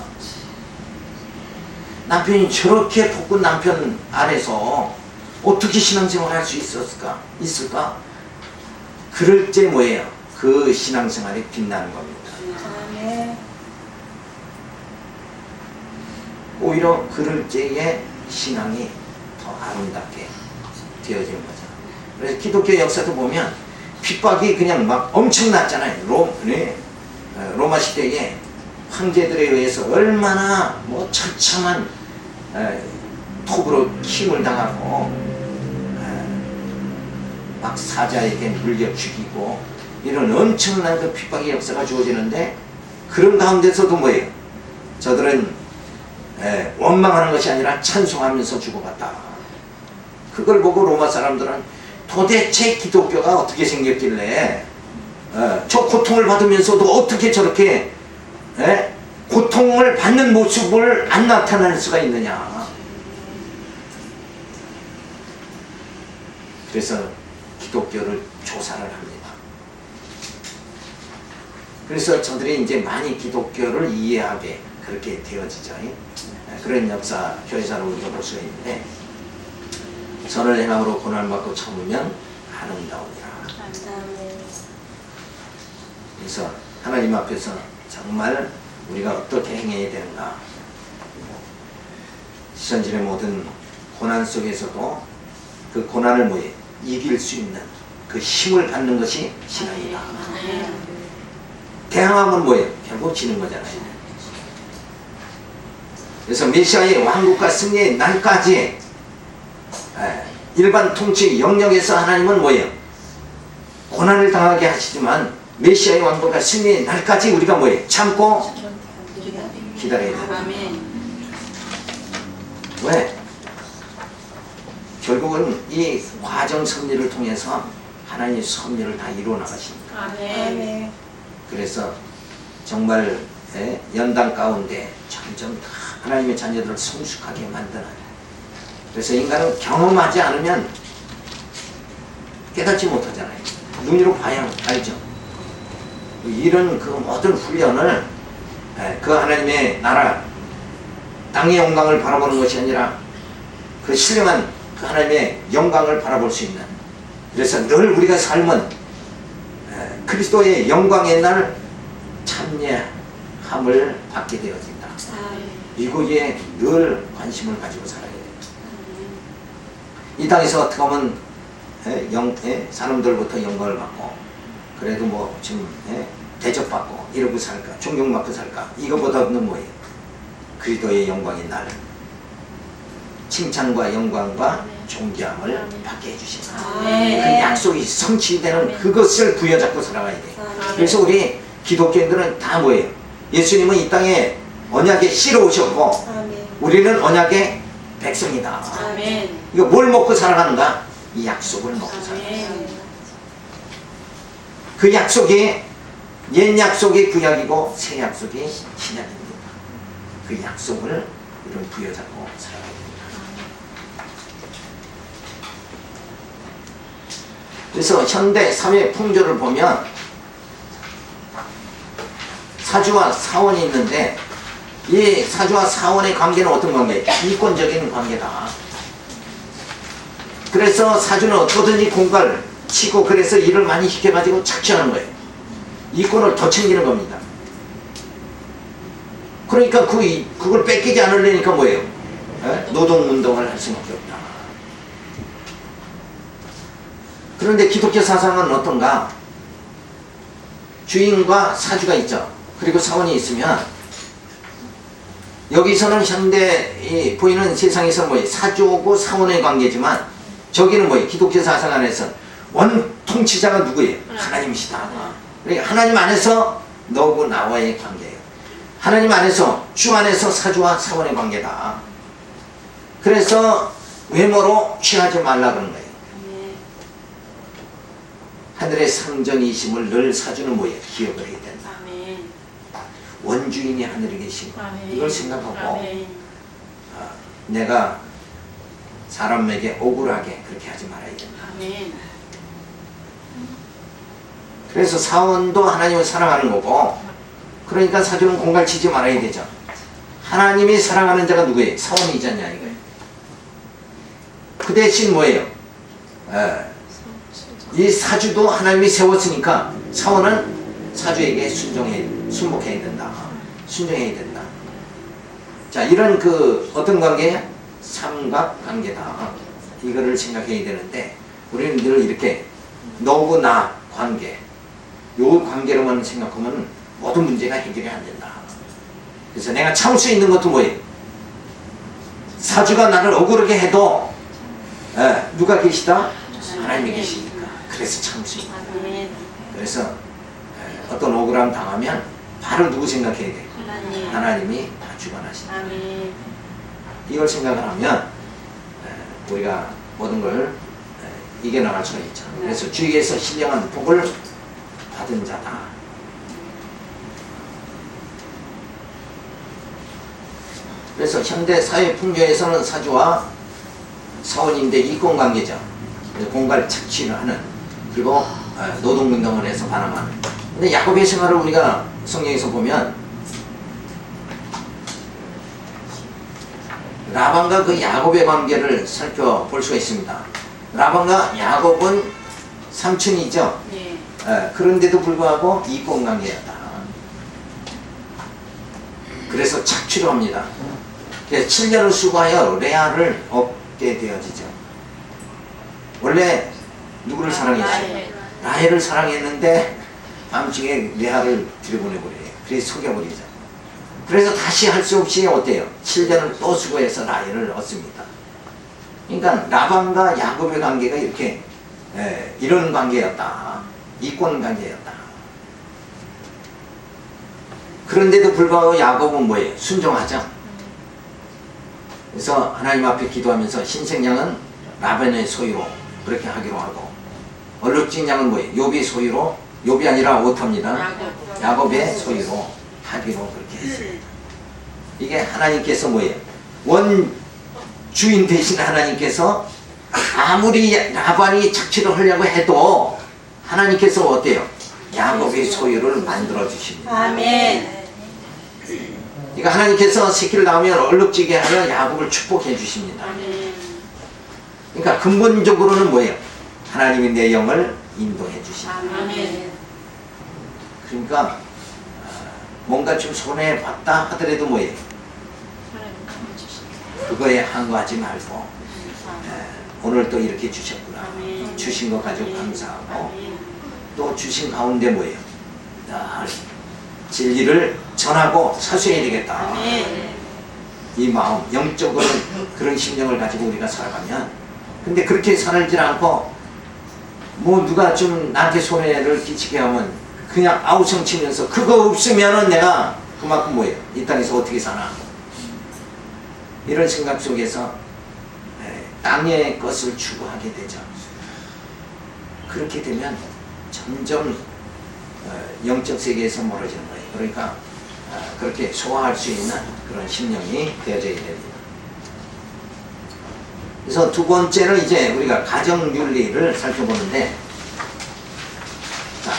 [SPEAKER 1] 남편이 저렇게 복군 남편 아래서 어떻게 신앙생활을 할 수 있을까? 그럴 때 뭐예요? 그 신앙생활이 빛나는 겁니다. 오히려 그럴 때의 신앙이 더 아름답게 되어지는 거죠. 그래서 기독교 역사도 보면 핍박이 그냥 막 엄청났잖아요. 로마 시대에 황제들에 의해서 얼마나 뭐 처참한 톱으로 힘을 당하고 막 사자에게 물려 죽이고 이런 엄청난 그 핍박의 역사가 주어지는데 그런 가운데서도 뭐예요? 저들은 원망하는 것이 아니라 찬송하면서 죽어갔다. 그걸 보고 로마 사람들은 도대체 기독교가 어떻게 생겼길래 저 고통을 받으면서도 어떻게 저렇게 고통을 받는 모습을 안 나타낼 수가 있느냐. 그래서 기독교를 조사를 합니다. 그래서 저들이 이제 많이 기독교를 이해하게 그렇게 되어지죠. 그런 역사, 교회사를 우리가 볼 수가 있는데 선을 행함으로 고난받고 참으면 아름다우니라. 그래서 하나님 앞에서 정말 우리가 어떻게 행해야 되는가. 시선진의 모든 고난 속에서도 그 고난을 뭐예요? 이길 수 있는 그 힘을 갖는 것이 신앙이다. 대항하면 뭐예요? 결국 지는 거잖아요. 그래서 메시아의 왕국과 승리의 날까지 일반 통치 영역에서 하나님은 뭐예요? 고난을 당하게 하시지만 메시아의 왕국과 승리의 날까지 우리가 뭐예요? 참고 기다려야 돼요. 왜? 결국은 이 과정 섭리를 통해서 하나님의 섭리를 다 이루어 나가십니다. 그래서 정말 연단 가운데 점점 하나님의 자녀들을 성숙하게 만드는. 그래서 인간은 경험하지 않으면 깨닫지 못하잖아요. 눈으로 봐야 알죠. 이런 그 모든 훈련을 그 하나님의 나라 땅의 영광을 바라보는 것이 아니라 그 신령한 그 하나님의 영광을 바라볼 수 있는. 그래서 늘 우리가 삶은 그리스도의 영광의 날 참여함을 받게 되어진다. 이거에 늘 관심을 가지고 살아야 돼요. 이 땅에서 어떻게 하면 사람들부터 영광을 받고 그래도 뭐 좀 대접받고 이러고 살까, 존경받고 살까. 이거보다는 뭐예요? 그리스도의 영광의 날 칭찬과 영광과 존귀함을 받게 해주신다. 그 약속이 성취되는 그것을 부여잡고 살아가야 돼요. 그래서 우리 기독교인들은 다 뭐예요? 예수님은 이 땅에 언약의 씨로 오셨고 우리는 언약의 백성이다. 이거 뭘 먹고 살아가는가? 이 약속을 먹고 살아가는. 그 약속이 옛 약속이 구약이고 새 약속이 신약입니다. 그 약속을 우리는 부여잡고 살아가야 됩니다. 그래서 현대 사회 풍조를 보면 사주와 사원이 있는데 이 사주와 사원의 관계는 어떤 관계예요? 이권적인 관계다. 그래서 사주는 어떻게든지 공갈 치고 그래서 일을 많이 시켜가지고 착취하는 거예요. 이권을 더 챙기는 겁니다. 그러니까 그걸 뺏기지 않으려니까 뭐예요? 노동운동을 할 수밖에 없다. 그런데 기독교 사상은 어떤가? 주인과 사주가 있죠. 그리고 사원이 있으면 여기서는 현대 보이는 세상에서 뭐예요? 사주고 사원의 관계지만 저기는 뭐예요? 기독교 사상 안에서 원 통치자가 누구예요? 하나님이시다. 그러니까 하나님 안에서 너고 나와의 관계예요. 하나님 안에서 주 안에서 사주와 사원의 관계다. 그래서 외모로 취하지 말라 그런 거예요. 하늘의 상전이심을 늘 사주는 뭐예요? 기억을 해야 된다. 원주인이 하늘에 계신 거 이걸 생각하고 내가 사람에게 억울하게 그렇게 하지 말아야 된다. 그래서 사원도 하나님을 사랑하는 거고 그러니까 사주는 공갈치지 말아야 되죠. 하나님이 사랑하는 자가 누구예요? 사원이잖냐 이거예요. 그 대신 뭐예요? 이 사주도 하나님이 세웠으니까 사원은 사주에게 순복해야 된다. 순종해야 된다. 자, 이런 어떤 관계야? 삼각 관계다. 이거를 생각해야 되는데 우리는 늘 이렇게 너고 나 관계 요 관계로만 생각하면 모든 문제가 해결이 안 된다. 그래서 내가 참을 수 있는 것도 뭐예요? 사주가 나를 억울하게 해도 누가 계시다? 하나님이 계시니까. 그래서 참을 수 있다. 그래서 어떤 억울함 당하면 바로 누구 생각해야 돼? 하나님이 다 주관하신다. 이걸 생각을 하면 우리가 모든 걸 이겨나갈 수가 있죠. 그래서 주위에서 신령한 복을 받은 자다. 그래서 현대 사회 풍조에서는 사주와 사원인데 이권관계죠. 공갈 착취를 하는 그리고 노동운동을 해서 반항하는. 근데 야곱의 생활을 우리가 성경에서 보면 라반과 그 야곱의 관계를 살펴볼 수가 있습니다. 라반과 야곱은 삼촌이죠. 그런데도 불구하고 이권관계였다. 그래서 착취를 합니다. 그래서 7년을 수고하여 레아를 얻게 되어지죠. 원래 누구를 사랑했어요? 라헬을 사랑했는데 밤중에 레아를 들여보내버려요. 그래서 속여버리죠. 그래서 다시 할 수 없이 어때요? 7년을 또 수고해서 라헬을 얻습니다. 그러니까 라반과 야곱의 관계가 이렇게 이런 관계였다. 이권 관계였다. 그런데도 불구하고 야곱은 뭐예요? 순종하죠. 그래서 하나님 앞에 기도하면서 신생양은 라반의 소유로 그렇게 하기로 하고 얼룩진 양은 뭐예요? 욥의 소유로 욥이 아니라 오탑니다. 야곱의 소유로 하기로 그렇게 했습니다. 이게 하나님께서 뭐예요? 원 주인 대신 하나님께서 아무리 라반이 착취를 하려고 해도 하나님께서 어때요? 야곱의 소유를 만들어 주십니다.
[SPEAKER 2] 아멘.
[SPEAKER 1] 그러니까 하나님께서 새끼를 낳으면 얼룩지게 하여 야곱을 축복해 주십니다. 그러니까 근본적으로는 뭐예요? 하나님이 내 영을 인도해 주십니다.
[SPEAKER 2] 아멘.
[SPEAKER 1] 그러니까 뭔가 좀 손해 봤다 하더라도 뭐예요? 그거에 항거하지 말고 오늘 또 이렇게 주셨구나. 주신 거 가지고 감사하고 또 주신 가운데 뭐예요? 진리를 전하고 사수해야 되겠다. 이 마음, 영적으로 그런 심령을 가지고 우리가 살아가면 근데 그렇게 살지 않고 뭐 누가 좀 나한테 손해를 끼치게 하면 그냥 아우성 치면서 그거 없으면은 내가 그만큼 뭐예요? 이 땅에서 어떻게 사나? 이런 생각 속에서 땅의 것을 추구하게 되죠. 그렇게 되면 점점 영적 세계에서 멀어지는 거예요. 그러니까 그렇게 소화할 수 있는 그런 심령이 되어져야 됩니다. 그래서 두 번째는 이제 우리가 가정윤리를 살펴보는데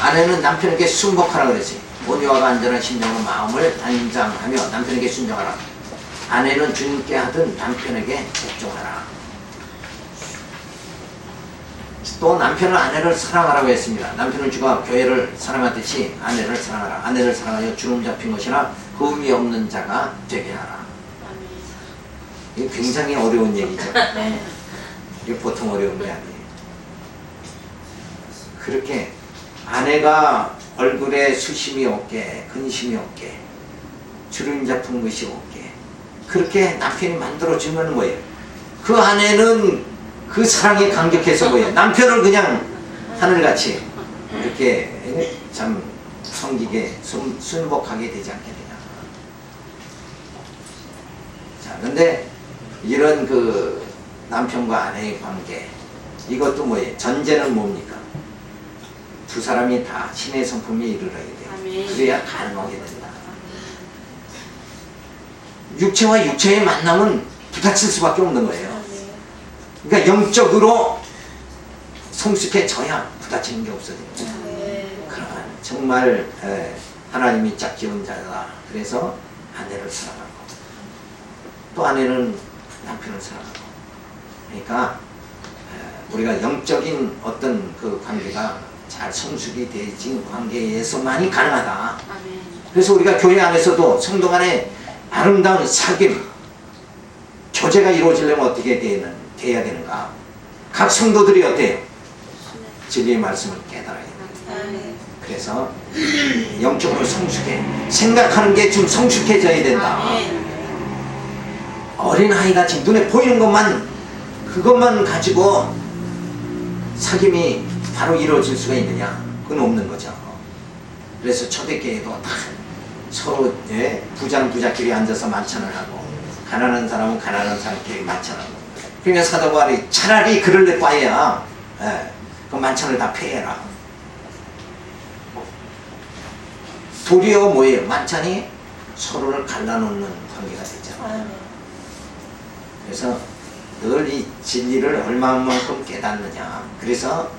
[SPEAKER 1] 아내는 남편에게 순복하라 그랬어요. 온유와 간절한 심령으로 마음을 단장하며 남편에게 순종하라. 아내는 주님께 하듯 남편에게 복종하라. 또 남편은 아내를 사랑하라고 했습니다. 남편은 주가 교회를 사랑하듯이 아내를 사랑하라. 아내를 사랑하여 주름 잡힌 것이나 흠이 없는 자가 되게 하라. 이게 굉장히 어려운 얘기죠. 이게 보통 어려운 게 아니에요. 그렇게 아내가 얼굴에 수심이 없게, 근심이 없게, 주름 잡힌 것이 없게, 그렇게 남편이 만들어주면 뭐예요? 그 아내는 그 사랑에 감격해서 뭐예요? 남편을 그냥 하늘같이 이렇게 참 섬기게, 순복하게 되지 않겠느냐. 자, 근데 이런 그 남편과 아내의 관계, 이것도 뭐예요? 전제는 뭡니까? 두 사람이 다 신의 성품에 이르러야 돼요. 그래야 가능하게 된다. 육체와 육체의 만남은 부딪힐 수밖에 없는 거예요. 그러니까 영적으로 성숙해져야 부딪히는 게 없어집니다. 그러면 정말 하나님이 짝 지은 자다. 그래서 아내를 사랑하고 또 아내는 남편을 사랑하고, 그러니까 우리가 영적인 어떤 그 관계가 잘 성숙이 되어진 관계에서만이 가능하다. 그래서 우리가 교회 안에서도 성도 간에 아름다운 사귐, 교제가 이루어지려면 어떻게 돼야 되는가? 각 성도들이 어때요? 진리의 말씀을 깨달아야 돼요. 그래서 영적으로 성숙해, 생각하는 게 좀 성숙해져야 된다. 어린아이같이 눈에 보이는 것만, 그것만 가지고 사귐이 바로 이루어질 수가 있느냐? 그건 없는 거죠. 그래서 초대교회도 다 서로 부자는 부자끼리 앉아서 만찬을 하고, 가난한 사람은 가난한 사람끼리 만찬하고. 그러니까 사도 바울이 차라리 그럴 바에야 그 만찬을 다 폐해라. 도리어 뭐예요? 만찬이 서로를 갈라놓는 관계가 되잖아요. 그래서 늘 이 진리를 얼마만큼 깨닫느냐. 그래서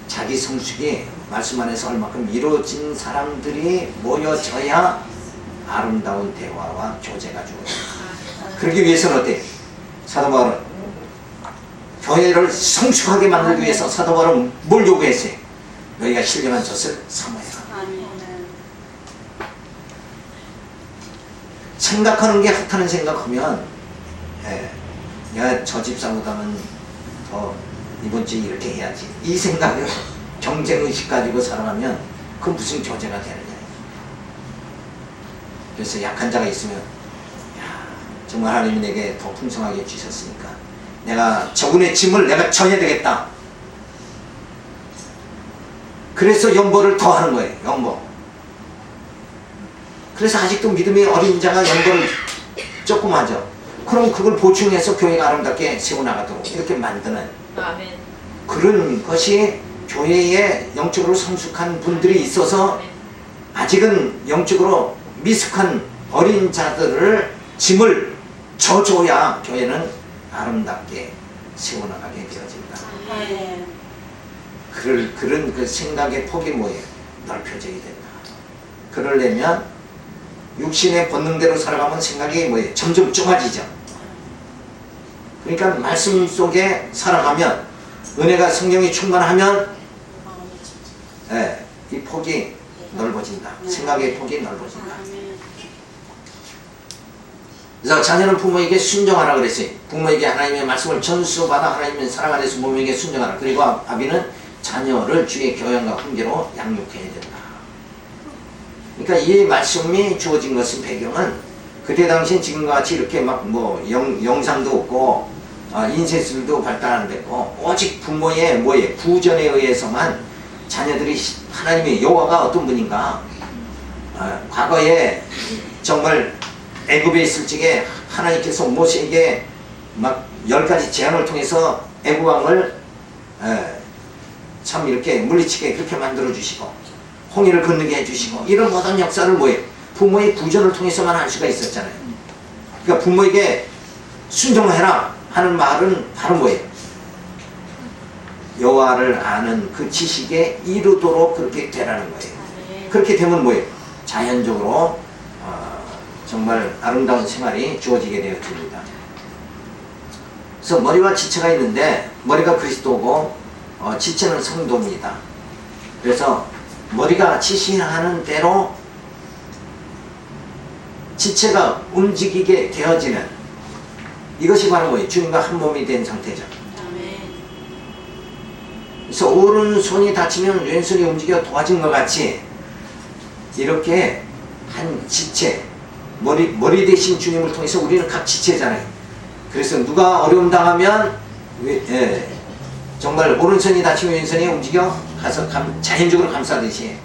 [SPEAKER 1] 자기 성숙이 말씀 안에서 얼마큼 이루어진 사람들이 모여져야 아름다운 대화와 교제가 주어집니다. 그러기 위해서는 어때요? 사도 바울은 교회를 성숙하게 만들기 위해서 사도 바울은 뭘 요구했어요? 너희가 신령한 젖을 사모해라. 생각하는 게 핫하는 생각하면 내가 저 집사보다는 더 이번 주에 이렇게 해야지, 이 생각을 경쟁의식 가지고 살아가면 그 무슨 교제가 되느냐. 그래서 약한 자가 있으면 야, 정말 하나님이 내게 더 풍성하게 주셨으니까 내가 저분의 짐을 내가 져야 되겠다. 그래서 연보를 더 하는 거예요. 연보. 그래서 아직도 믿음의 어린 자가 연보를 조금 하죠. 그럼 그걸 보충해서 교회가 아름답게 세워나가도록 이렇게 만드는 그런 것이 교회에 영적으로 성숙한 분들이 있어서 아직은 영적으로 미숙한 어린 자들을 짐을 져줘야 교회는 아름답게 세워나가게 되어진다. 그런 그 생각의 폭이 뭐예요? 넓혀져야 된다. 그러려면 육신의 본능대로 살아가면 생각이 뭐예요? 점점 좁아지죠. 그러니까 말씀 속에 살아가면, 은혜가 성령이 충만하면 이 폭이 넓어진다. 생각의 폭이 넓어진다. 그래서 자녀는 부모에게 순종하라 그랬어요. 부모에게 하나님의 말씀을 전수받아 하나님의 사랑 안에서 부모에게 순종하라. 그리고 아비는 자녀를 주의 교양과 훈계로 양육해야 된다. 그러니까 이 말씀이 주어진 것은 배경은 그때 당시엔 지금과 같이 이렇게 막 뭐 영상도 없고 인쇄술도 발달 안 됐고 오직 부모의 뭐에 구전에 의해서만 자녀들이 하나님의 여호와가 어떤 분인가, 과거에 정말 애굽에 있을 적에 하나님께서 모세에게 막 10가지 제안을 통해서 애굽 왕을 참 이렇게 물리치게 그렇게 만들어 주시고 홍해를 건너게 해주시고 이런 모든 역사를 뭐예요? 부모의 구전을 통해서만 할 수가 있었잖아요. 그러니까 부모에게 순종해라 하는 말은 바로 뭐예요? 여호와를 아는 그 지식에 이르도록 그렇게 되라는 거예요. 그렇게 되면 뭐예요? 자연적으로 정말 아름다운 생활이 주어지게 되어집니다. 그래서 머리와 지체가 있는데 머리가 그리스도고 지체는 성도입니다. 그래서 머리가 지시하는 대로 지체가 움직이게 되어지는 이것이 바로 뭐예요? 주님과 한 몸이 된 상태죠. 그래서 오른손이 다치면 왼손이 움직여 도와준 것 같이 이렇게 한 지체, 머리 대신 주님을 통해서 우리는 각 지체잖아요. 그래서 누가 어려움 당하면 정말 오른손이 다치면 왼손이 움직여 가서 자연적으로 감싸듯이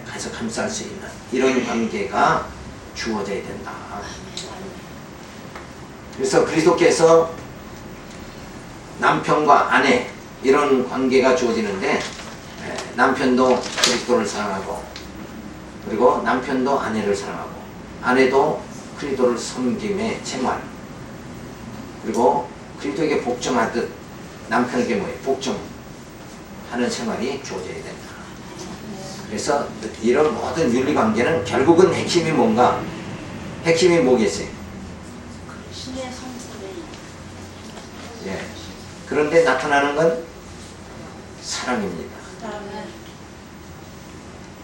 [SPEAKER 1] 가서 감쌀 수 있는 이런 관계가 주어져야 된다. 그래서 그리스도께서 남편과 아내 이런 관계가 주어지는데 남편도 그리스도를 사랑하고 그리고 남편도 아내를 사랑하고 아내도 그리스도를 섬김의 생활 그리고 그리스도에게 복종하듯 남편에게 뭐예요? 복종하는 생활이 주어져야 된다. 그래서 이런 모든 윤리관계는 결국은 핵심이 뭔가? 핵심이 뭐겠어요?
[SPEAKER 2] 신의 성품에
[SPEAKER 1] 예. 그런데 나타나는 건 사랑입니다.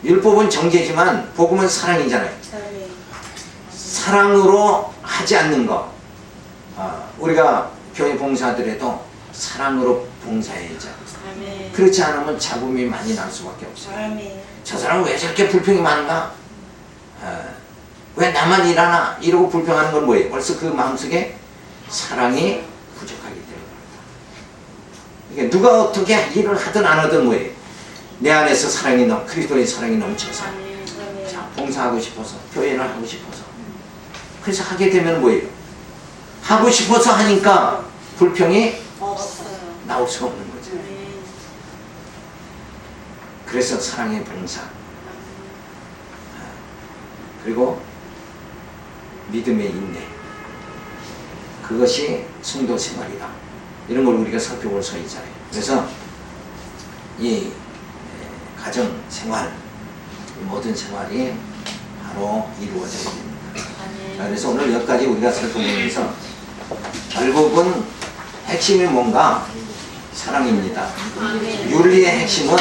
[SPEAKER 1] 율법은 정죄지만 복음은 사랑이잖아요. 사랑으로 하지 않는 것. 우리가 교회 봉사하더라도 사랑으로 봉사해야죠. 그렇지 않으면 잡음이 많이 날 수밖에 없어요. 저 사람은 왜 저렇게 불평이 많은가? 왜 나만 일하나? 이러고 불평하는 건 뭐예요? 벌써 그 마음속에 사랑이 부족하기 때문입니다. 그러니까 누가 어떻게 일을 하든 안 하든 뭐예요? 내 안에서 그리스도의 사랑이 넘쳐서 자, 봉사하고 싶어서 교회를 하고 싶어서 그래서 하게 되면 뭐예요? 하고 싶어서 하니까 불평이 나올 수가 없는 거죠. 그래서 사랑의 봉사 그리고 믿음의 인내 그것이 성도 생활이다. 이런 걸 우리가 살펴볼 수 있잖아요. 그래서 이 가정 생활 모든 생활이 바로 이루어져야 됩니다. 그래서 오늘 여기까지 우리가 살펴보면서 결국은 핵심이 뭔가? 사랑입니다. 윤리의 핵심은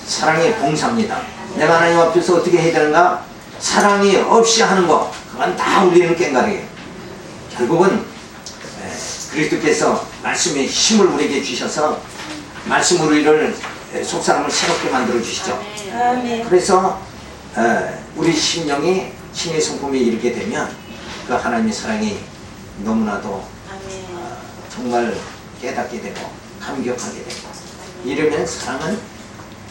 [SPEAKER 1] 사랑의 봉사입니다. 내가 하나님 앞에서 어떻게 해야 되는가? 사랑이 없이 하는 거 그건 다 우리는 깽가리예요. 결국은 그리스도께서 말씀의 힘을 우리에게 주셔서 말씀으로 우리를 속사람을 새롭게 만들어 주시죠. 그래서 우리 심령이 신의 성품에 이르게 되면 그 하나님의 사랑이 너무나도 정말 깨닫게 되고 감격하게 되고 이러면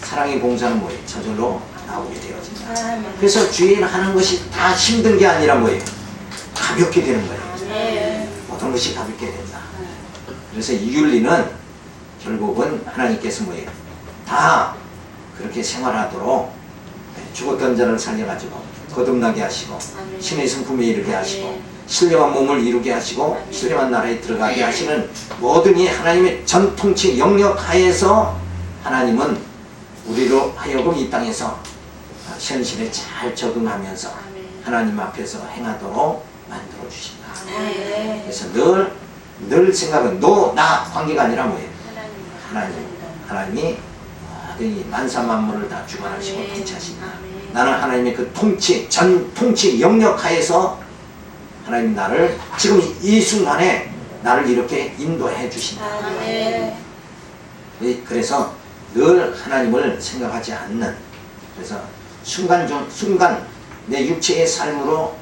[SPEAKER 1] 사랑의 봉사는 뭐예요? 저절로 나오게 되어진다. 그래서 주일 하는 것이 다 힘든 게 아니라 뭐예요? 가볍게 되는 거예요. 모든 것이 가볍게 된다. 그래서 이 윤리는 결국은 하나님께서 뭐예요? 다 그렇게 생활하도록 죽었던 자를 살려가지고 거듭나게 하시고 신의 성품에 이르게 하시고 신령한 몸을 이루게 하시고 신령한 나라에 들어가게 하시는 모든 이 하나님의 전통치 영역 하에서 하나님은 우리로 하여금 이 땅에서 현실에 잘 적응하면서 하나님 앞에서 행하도록 만들어 주신다. 그래서 늘 생각은 너 나 관계가 아니라 뭐예요? 하나님이 모든 만사 만물을 다 주관하시고 통치하신다. 나는 하나님의 그 통치 영역 하에서 하나님 나를 지금 이 순간에 나를 이렇게 인도해 주신다. 그래서 늘 하나님을 생각하지 않는 그래서 순간 내 육체의 삶으로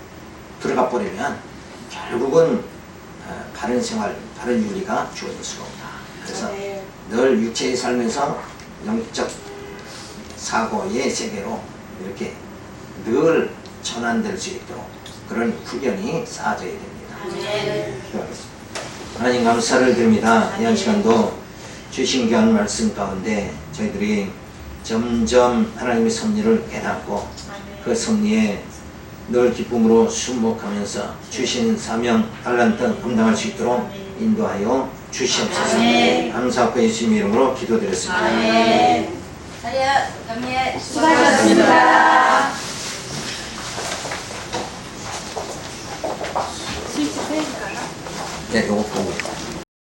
[SPEAKER 1] 들어가 버리면 결국은 바른 생활, 바른 윤리가 주어질 수가 없다. 그래서 늘 육체의 삶에서 영적 사고의 세계로 이렇게 늘 전환될 수 있도록 그런 훈련이 쌓아져야 됩니다. 하나님 감사를 드립니다. 이한 시간도 주신 귀한 말씀 가운데 저희들이 점점 하나님의 섭리를 깨닫고 그 섭리에 늘 기쁨으로 순복하면서 주신 사명 달란트 감당할 수 있도록 인도하여 주시옵소서. 감사하고 예수님의 이름으로 기도드렸습니다.
[SPEAKER 2] 수고하셨습니다.
[SPEAKER 1] 네, 요거